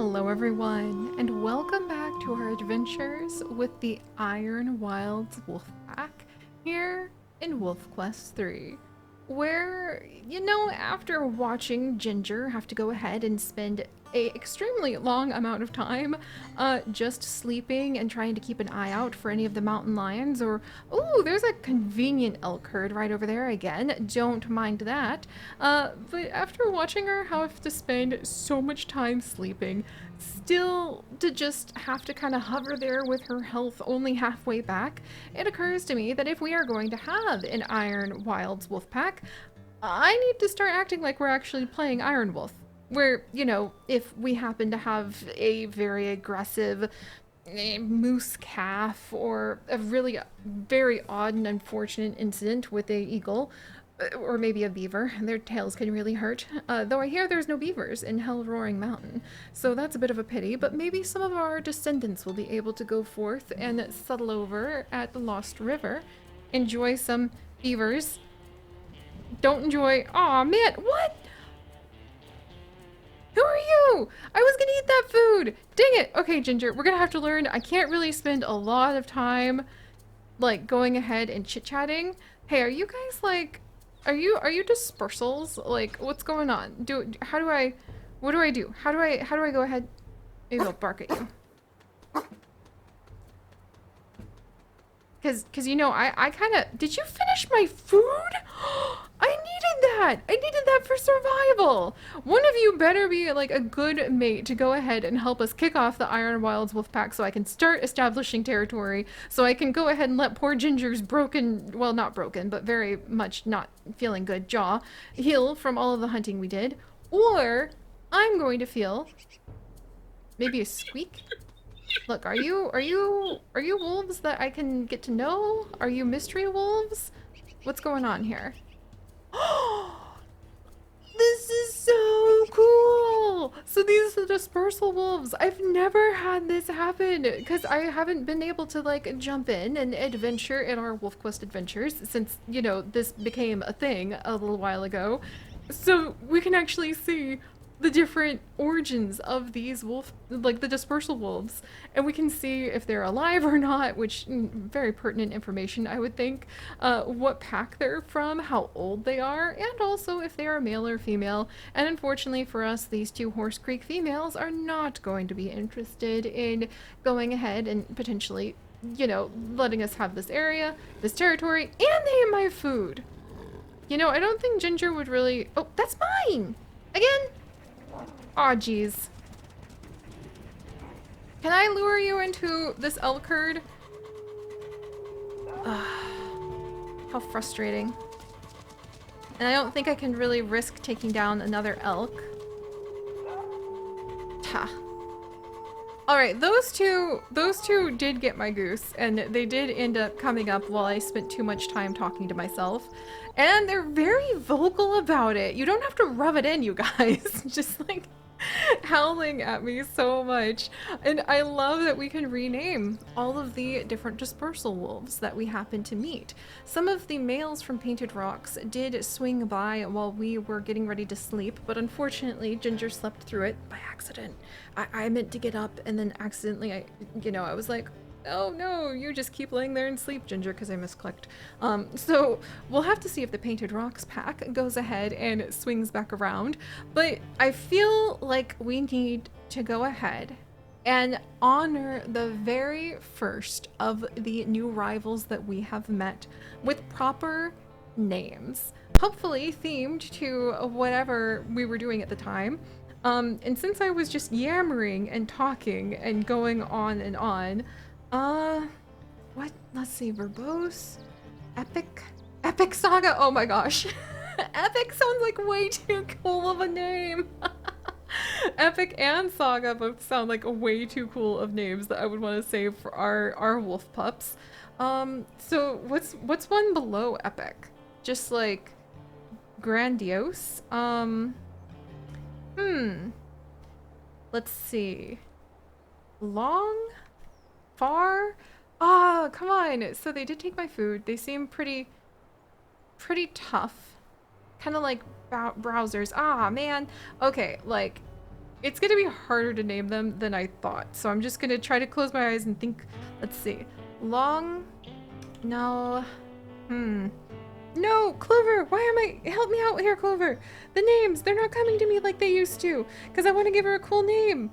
Hello everyone, and welcome back to our adventures with the Iron Wilds Wolf Pack here in Wolf Quest 3, where, after watching Ginger have to go ahead and spend a extremely long amount of time just sleeping and trying to keep an eye out for any of the mountain lions or, ooh, there's a convenient elk herd right over there again, don't mind that. But after watching her have to spend so much time sleeping, still to just have to kind of hover there with her health only halfway back, it occurs to me that if we are going to have an Iron Wilds wolf pack, I need to start acting like we're actually playing Iron Wolf. Where, if we happen to have a very aggressive moose calf or a really very odd and unfortunate incident with a eagle, or maybe a beaver, their tails can really hurt. Though I hear there's no beavers in Hell Roaring Mountain, so that's a bit of a pity, but maybe some of our descendants will be able to go forth and settle over at the Lost River, enjoy some beavers. Don't enjoy, aw man, what? Who are you? I was gonna eat that food! Dang it! Okay, Ginger, we're gonna have to learn. I can't really spend a lot of time, like, going ahead and chit-chatting. Hey, are you guys, like, are you dispersals? Like, what's going on? What do I do? How do I go ahead? Maybe I'll bark at you. Cause I kind of, did you finish my food? I needed that! I needed that for survival! One of you better be like a good mate to go ahead and help us kick off the Iron Wilds wolf pack so I can start establishing territory, so I can go ahead and let poor Ginger's broken, well not broken, but very much not feeling good jaw heal from all of the hunting we did. Or I'm going to feel maybe a squeak. Look, are you wolves that I can get to know? Are you mystery wolves? What's going on here? This is so cool! So these are the dispersal wolves. I've never had this happen because I haven't been able to like jump in and adventure in our Wolf Quest adventures since, this became a thing a little while ago. So we can actually see the different origins of these wolf, like the dispersal wolves, and we can see if they're alive or not, which very pertinent information I would think, what pack they're from, how old they are, and also if they are male or female. And unfortunately for us, these two Horse Creek females are not going to be interested in going ahead and potentially, letting us have this area, this territory, and they ate my food. I don't think Ginger would really, oh, that's mine! Again? Aw, geez. Can I lure you into this elk herd? How frustrating. And I don't think I can really risk taking down another elk. Ta. Alright, those two did get my goose, and they did end up coming up while I spent too much time talking to myself. And they're very vocal about it. You don't have to rub it in, you guys. Just like howling at me so much. And I love that we can rename all of the different dispersal wolves that we happen to meet. Some of the males from Painted Rocks did swing by while we were getting ready to sleep, but unfortunately Ginger slept through it by accident. I meant to get up and then accidentally I was like, oh no, you just keep laying there and sleep, Ginger, because I misclicked. So we'll have to see if the Painted Rocks pack goes ahead and swings back around. But I feel like we need to go ahead and honor the very first of the new rivals that we have met with proper names. Hopefully themed to whatever we were doing at the time. And since I was just yammering and talking and going on and on, what? Let's see, verbose? Epic Saga? Oh my gosh. Epic sounds like way too cool of a name. Epic and Saga both sound like way too cool of names that I would want to save for our wolf pups. So what's one below Epic? Just like grandiose? Let's see. Long? Far? Ah, come on. So they did take my food. They seem pretty tough. Kind of like browsers. Ah, man. Okay, like It's gonna be harder to name them than I thought. So I'm just gonna try to close my eyes and think. Let's see. Long. No. No, Clover, why am I? Help me out here, Clover. The names, they're not coming to me like they used to. Because I want to give her a cool name.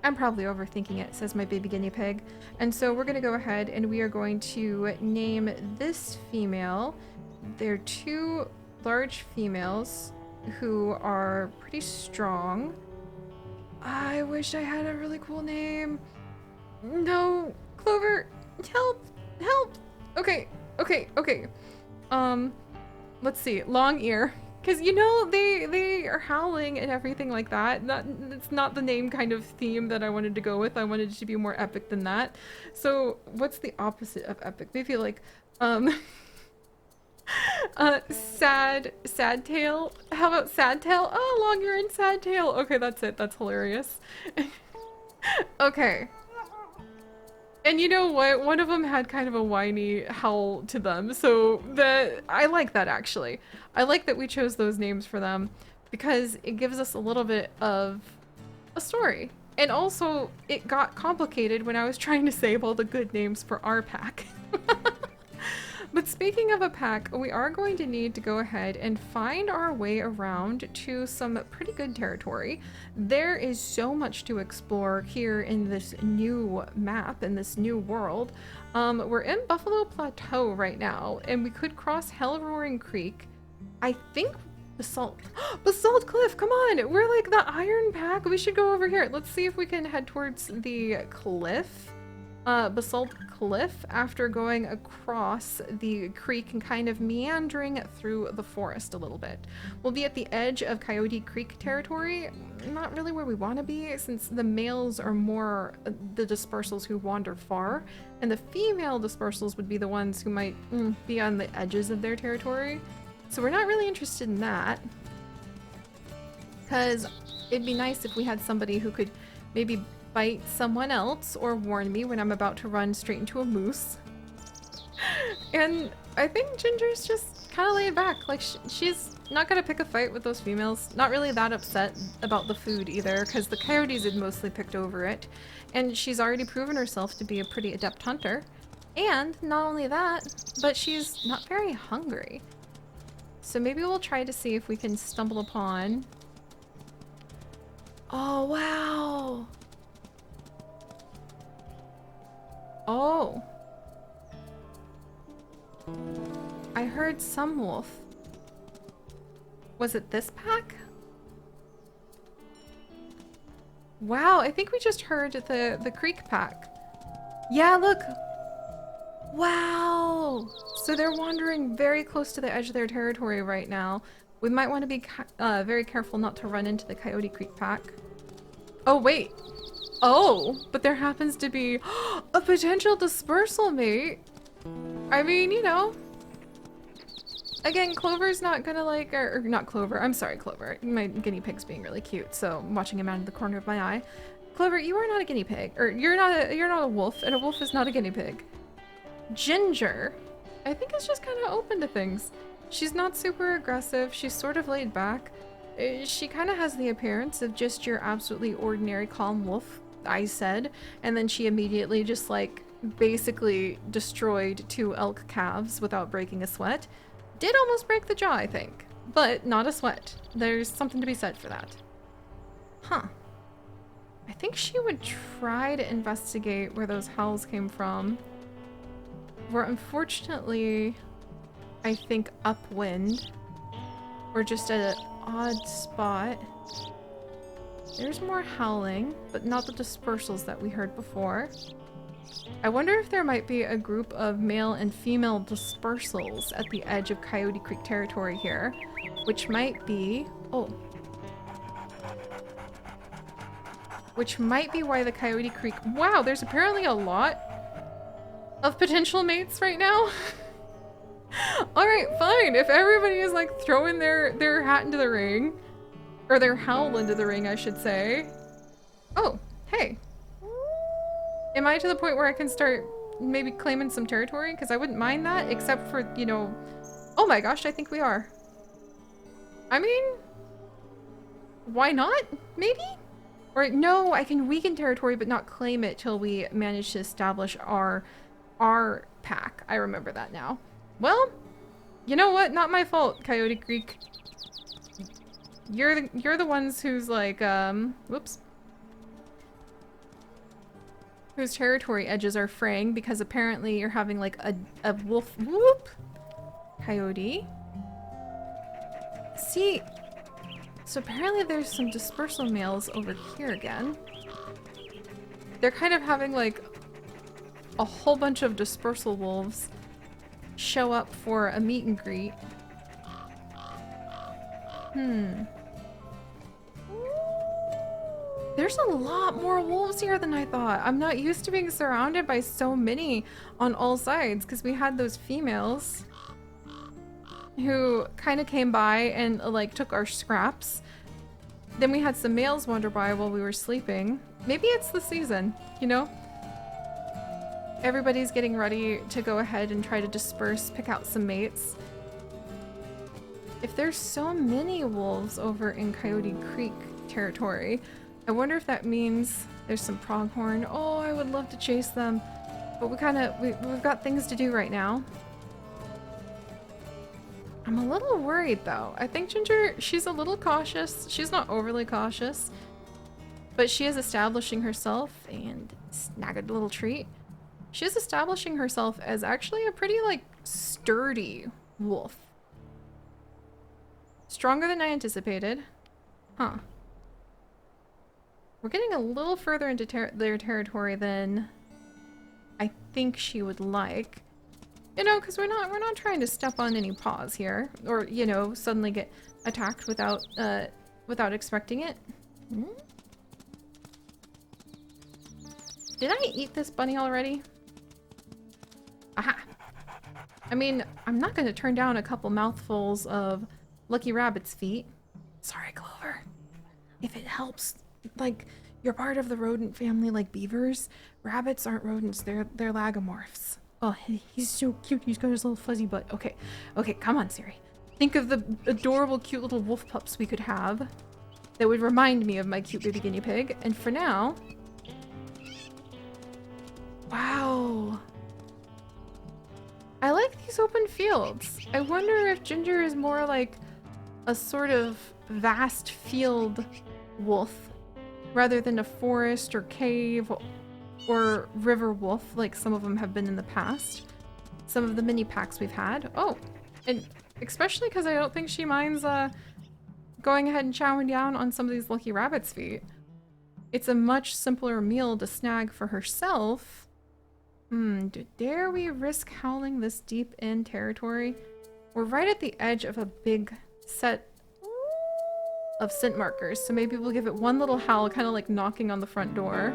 I'm probably overthinking it, says my baby guinea pig. And so we're going to go ahead and we are going to name this female. They're two large females who are pretty strong. I wish I had a really cool name. No, Clover, help, help. Okay. Let's see, long ear. Because, you know, they are howling and everything like that. It's not the name kind of theme that I wanted to go with. I wanted it to be more epic than that. So what's the opposite of epic? Maybe like, sad tail. How about sad tail? Oh, long ear and sad tail. Okay, that's it. That's hilarious. Okay. And you know what? One of them had kind of a whiny howl to them, so I like that actually. I like that we chose those names for them because it gives us a little bit of a story. And also, it got complicated when I was trying to save all the good names for our pack. But speaking of a pack, we are going to need to go ahead and find our way around to some pretty good territory. There is so much to explore here in this new map, in this new world. We're in Buffalo Plateau right now, and we could cross Hell Roaring Creek. I think Basalt Cliff, come on! We're like the Iron Pack. We should go over here. Let's see if we can head towards the cliff. Basalt Cliff after going across the creek and kind of meandering through the forest a little bit. We'll be at the edge of Coyote Creek territory. Not really where we want to be, since the males are more the dispersals who wander far, and the female dispersals would be the ones who might be on the edges of their territory. So we're not really interested in that, because it'd be nice if we had somebody who could maybe bite someone else or warn me when I'm about to run straight into a moose. And I think Ginger's just kind of laid back. Like, she's not gonna pick a fight with those females. Not really that upset about the food either, because the coyotes had mostly picked over it. And she's already proven herself to be a pretty adept hunter. And not only that, but she's not very hungry. So maybe we'll try to see if we can stumble upon... Oh, wow! Oh. I heard some wolf. Was it this pack? Wow, I think we just heard the creek pack. Yeah, look. Wow. So they're wandering very close to the edge of their territory right now. We might want to be very careful not to run into the Coyote Creek pack. Oh, wait. Oh, but there happens to be a potential dispersal mate. I mean, you know. Again, Clover's not gonna like, or not Clover, I'm sorry, Clover. My guinea pig's being really cute, so I'm watching him out of the corner of my eye. Clover, you are not a guinea pig, or you're not a wolf, and a wolf is not a guinea pig. Ginger, I think is just kind of open to things. She's not super aggressive, she's sort of laid back. She kind of has the appearance of just your absolutely ordinary calm wolf, I said, and then she immediately just like basically destroyed 2 elk calves without breaking a sweat. Did almost break the jaw, I think, but not a sweat. There's something to be said for that. Huh. I think she would try to investigate where those howls came from. We're unfortunately, I think, upwind. We're just at an odd spot. There's more howling, but not the dispersals that we heard before. I wonder if there might be a group of male and female dispersals at the edge of Coyote Creek territory here, which might be... oh. Which might be why the Coyote Creek... Wow, there's apparently a lot of potential mates right now. Alright, fine. If everybody is like throwing their hat into the ring, or their howl into the ring, I should say. Oh, hey. Am I to the point where I can start maybe claiming some territory? Because I wouldn't mind that, except for, you know... Oh my gosh, I think we are. I mean... why not? Maybe? Or no, I can weaken territory but not claim it till we manage to establish our pack. I remember that now. Well, you know what? Not my fault, Coyote Creek. You're the ones who's like, whoops. Whose territory edges are fraying because apparently you're having like a wolf whoop coyote. See, so apparently there's some dispersal males over here again. They're kind of having like a whole bunch of dispersal wolves show up for a meet and greet. There's a lot more wolves here than I thought. I'm not used to being surrounded by so many on all sides because we had those females who kind of came by and like took our scraps. Then we had some males wander by while we were sleeping. Maybe it's the season, you know? Everybody's getting ready to go ahead and try to disperse, pick out some mates. If there's so many wolves over in Coyote Creek territory, I wonder if that means there's some pronghorn. Oh, I would love to chase them, but we've got things to do right now. I'm a little worried though. I think Ginger, she's a little cautious. She's not overly cautious, but she is establishing herself and snag a little treat. She is establishing herself as actually a pretty like sturdy wolf. Stronger than I anticipated. Huh. We're getting a little further into their territory than I think she would like. You know, because we're not trying to step on any paws here, or you know, suddenly get attacked without expecting it. Did I eat this bunny already? Aha! I mean, I'm not going to turn down a couple mouthfuls of Lucky Rabbit's feet. Sorry, Clover. If it helps. Like, you're part of the rodent family like beavers. Rabbits aren't rodents, they're lagomorphs. Oh, he's so cute. He's got his little fuzzy butt. Okay, come on, Seri. Think of the adorable, cute little wolf pups we could have that would remind me of my cute baby guinea pig. And for now... Wow. I like these open fields. I wonder if Ginger is more like a sort of vast field wolf rather than a forest or cave or river wolf like some of them have been in the past. Some of the mini packs we've had. Oh, and especially because I don't think she minds going ahead and chowing down on some of these Lucky Rabbit's feet. It's a much simpler meal to snag for herself. Dare we risk howling this deep in territory? We're right at the edge of a big set of scent markers, so maybe we'll give it one little howl, kind of like knocking on the front door.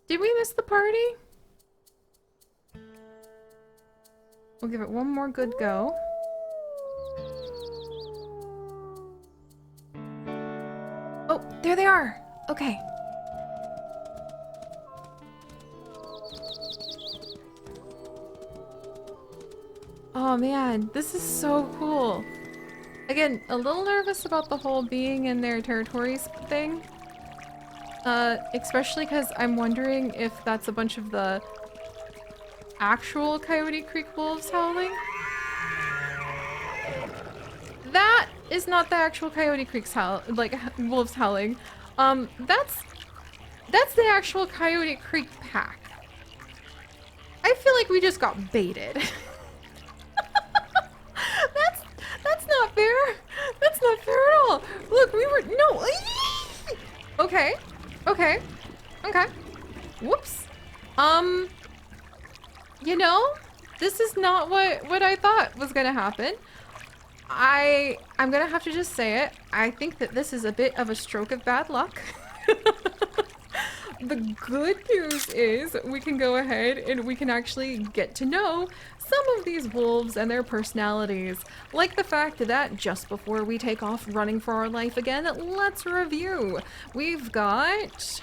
Did we miss the party? We'll give it one more good go. Oh, there they are! Okay. Oh man, this is so cool. Again, a little nervous about the whole being in their territories thing. Especially because I'm wondering if that's a bunch of the actual Coyote Creek wolves howling. That is not the actual Coyote Creek's wolves howling. That's the actual Coyote Creek pack. I feel like we just got baited. That's not fair. That's not fair at all. Look, we were no. Okay. Whoops. You know, this is not what I thought was gonna happen. I'm gonna have to just say it. I think that this is a bit of a stroke of bad luck. The good news is we can go ahead and we can actually get to know some of these wolves and their personalities. Like the fact that just before we take off running for our life again, let's review. We've got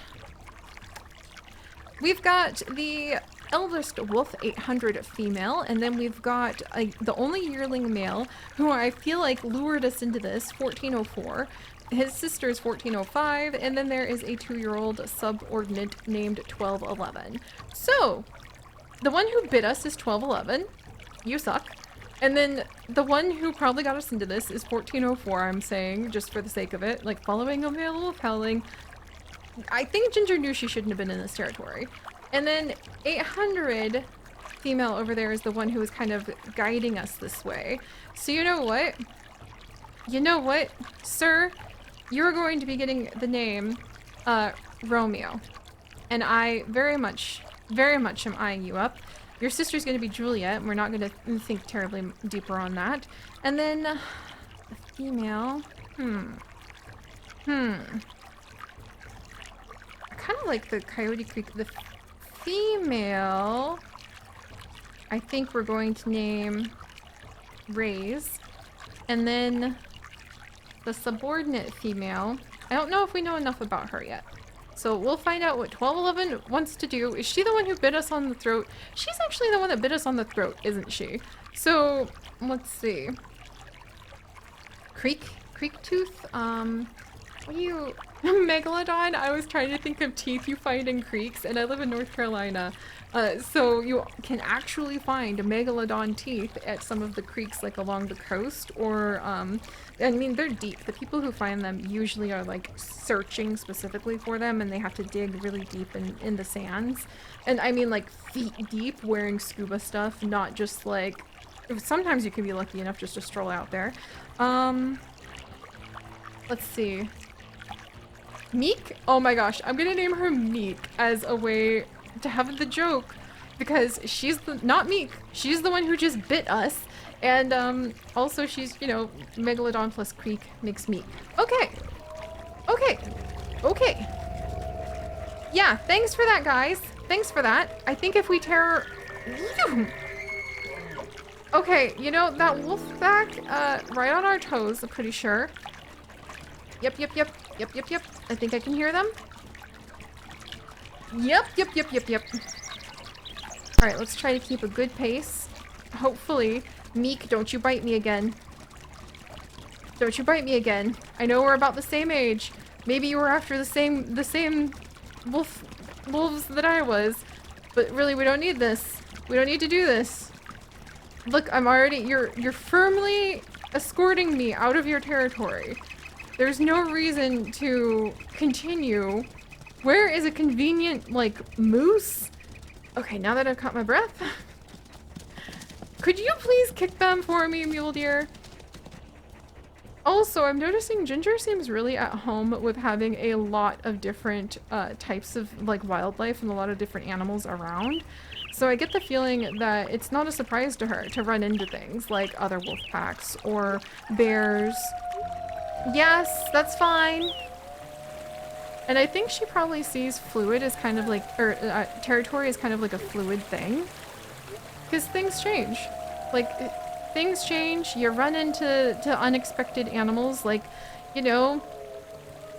the eldest wolf, 800 female, and then we've got the only yearling male, who I feel like lured us into this, 1404. His sister is 1405, and then there is a 2-year-old subordinate named 1211. So, the one who bit us is 1211. You suck. And then the one who probably got us into this is 1404, I'm saying, just for the sake of it. Like, following a male wolf howling. I think Ginger knew she shouldn't have been in this territory. And then 800 female over there is the one who is kind of guiding us this way. So you know what? You know what, sir? You're going to be getting the name, Romeo. And I very much am eyeing you up. Your sister's going to be Juliet, and we're not going to think terribly deeper on that. And then, the female, I kind of like the Coyote Creek. The female, I think we're going to name Rays. And then the subordinate female, I don't know if we know enough about her yet. So we'll find out what 1211 wants to do. Is she the one who bit us on the throat? She's actually the one that bit us on the throat, isn't she? So, let's see. Creek tooth? What are you... Megalodon? I was trying to think of teeth you find in creeks, and I live in North Carolina. So you can actually find megalodon teeth at some of the creeks, like along the coast, or, I mean, they're deep. The people who find them usually are like searching specifically for them, and they have to dig really deep in the sands. And I mean like feet deep, wearing scuba stuff, not just like, sometimes you can be lucky enough just to stroll out there. Let's see. Meek? Oh my gosh, I'm gonna name her Meek as a way to have the joke, because she's not Meek, she's the one who just bit us, and also she's, you know, Megalodon plus Creek makes Meek. Okay. Yeah, thanks for that, guys. Thanks for that. I think if we tear... Okay, you know, that wolf back, right on our toes, I'm pretty sure. Yep. I think I can hear them. Yep. Alright, let's try to keep a good pace. Hopefully. Meek, don't you bite me again. Don't you bite me again. I know we're about the same age. Maybe you were after the same wolves that I was. But really, we don't need this. We don't need to do this. Look, I'm already... You're firmly escorting me out of your territory. There's no reason to continue. Where is a convenient, like, moose? Okay, now that I've caught my breath. Could you please kick them for me, mule deer? Also, I'm noticing Ginger seems really at home with having a lot of different types of, like, wildlife and a lot of different animals around. So I get the feeling that it's not a surprise to her to run into things like other wolf packs or bears. Yes, that's fine. And I think she probably sees fluid as kind of like, or territory as kind of like a fluid thing. Because things change. Like, things change, you run into unexpected animals, like, you know.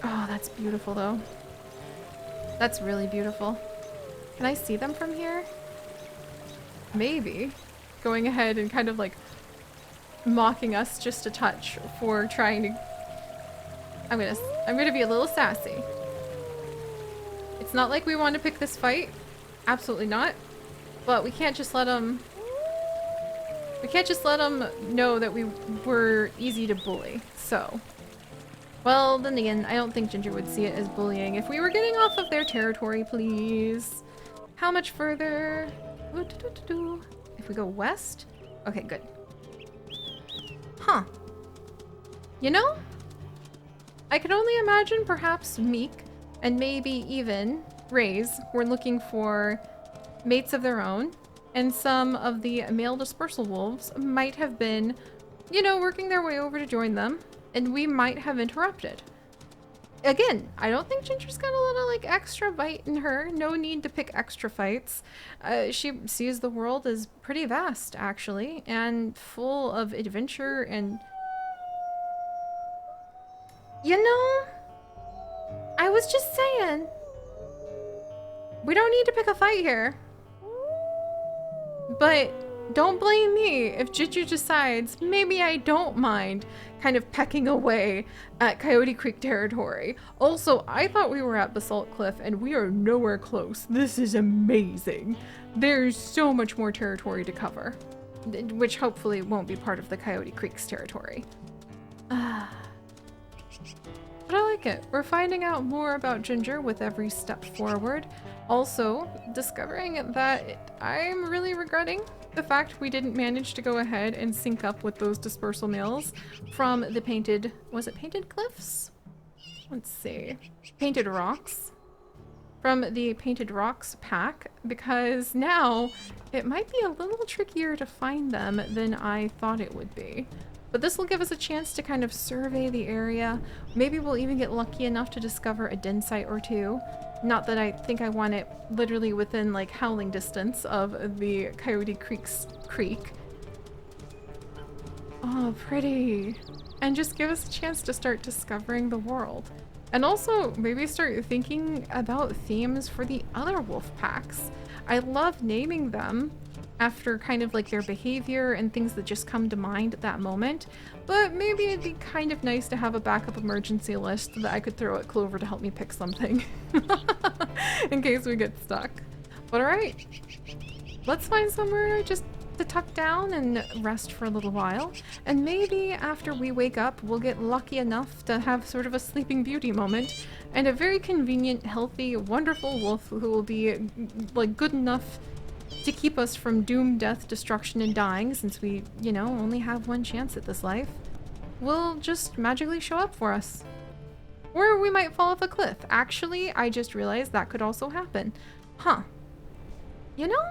Oh, that's beautiful though. That's really beautiful. Can I see them from here? Maybe. Going ahead and kind of like mocking us just a touch for trying to... I'm gonna be a little sassy. It's not like we want to pick this fight. Absolutely not. But we can't just let them... We can't just let them know that we were easy to bully. So... Well, then again, I don't think Ginger would see it as bullying. If we were getting off of their territory, please. How much further? If we go west? Okay, good. Huh. You know? I can only imagine perhaps Meek and maybe even Rays were looking for mates of their own, and some of the male dispersal wolves might have been, you know, working their way over to join them, and we might have interrupted. Again, I don't think Ginger's got a little, like, extra bite in her. No need to pick extra fights. She sees the world as pretty vast, actually, and full of adventure and... You know, I was just saying, we don't need to pick a fight here. But don't blame me if Juju decides maybe I don't mind kind of pecking away at Coyote Creek territory. Also, I thought we were at Basalt Cliff and we are nowhere close. This is amazing. There's so much more territory to cover, which hopefully won't be part of the Coyote Creek's territory. But I like it. We're finding out more about Ginger with every step forward. Also, discovering that I'm really regretting the fact we didn't manage to go ahead and sync up with those dispersal mails from the painted, was it painted cliffs? Let's see. Painted rocks. From the Painted Rocks pack, because now it might be a little trickier to find them than I thought it would be. But this will give us a chance to kind of survey the area. Maybe we'll even get lucky enough to discover a den site or two. Not that I think I want it literally within like howling distance of the Coyote Creek's creek. Oh, pretty. And just give us a chance to start discovering the world. And also maybe start thinking about themes for the other wolf packs. I love naming them after kind of like their behavior and things that just come to mind at that moment. But maybe it'd be kind of nice to have a backup emergency list that I could throw at Clover to help me pick something in case we get stuck. But alright, let's find somewhere just to tuck down and rest for a little while. And maybe after we wake up, we'll get lucky enough to have sort of a Sleeping Beauty moment and a very convenient, healthy, wonderful wolf who will be like good enough to keep us from doom, death, destruction, and dying, since we, you know, only have one chance at this life, will just magically show up for us. Or we might fall off a cliff. Actually, I just realized that could also happen. Huh. You know?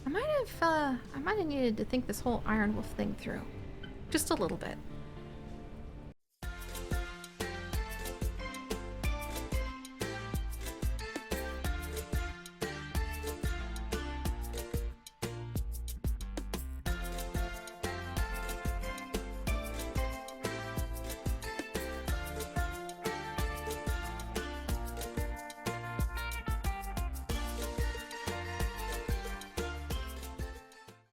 I might have needed to think this whole Iron Wolf thing through. Just a little bit.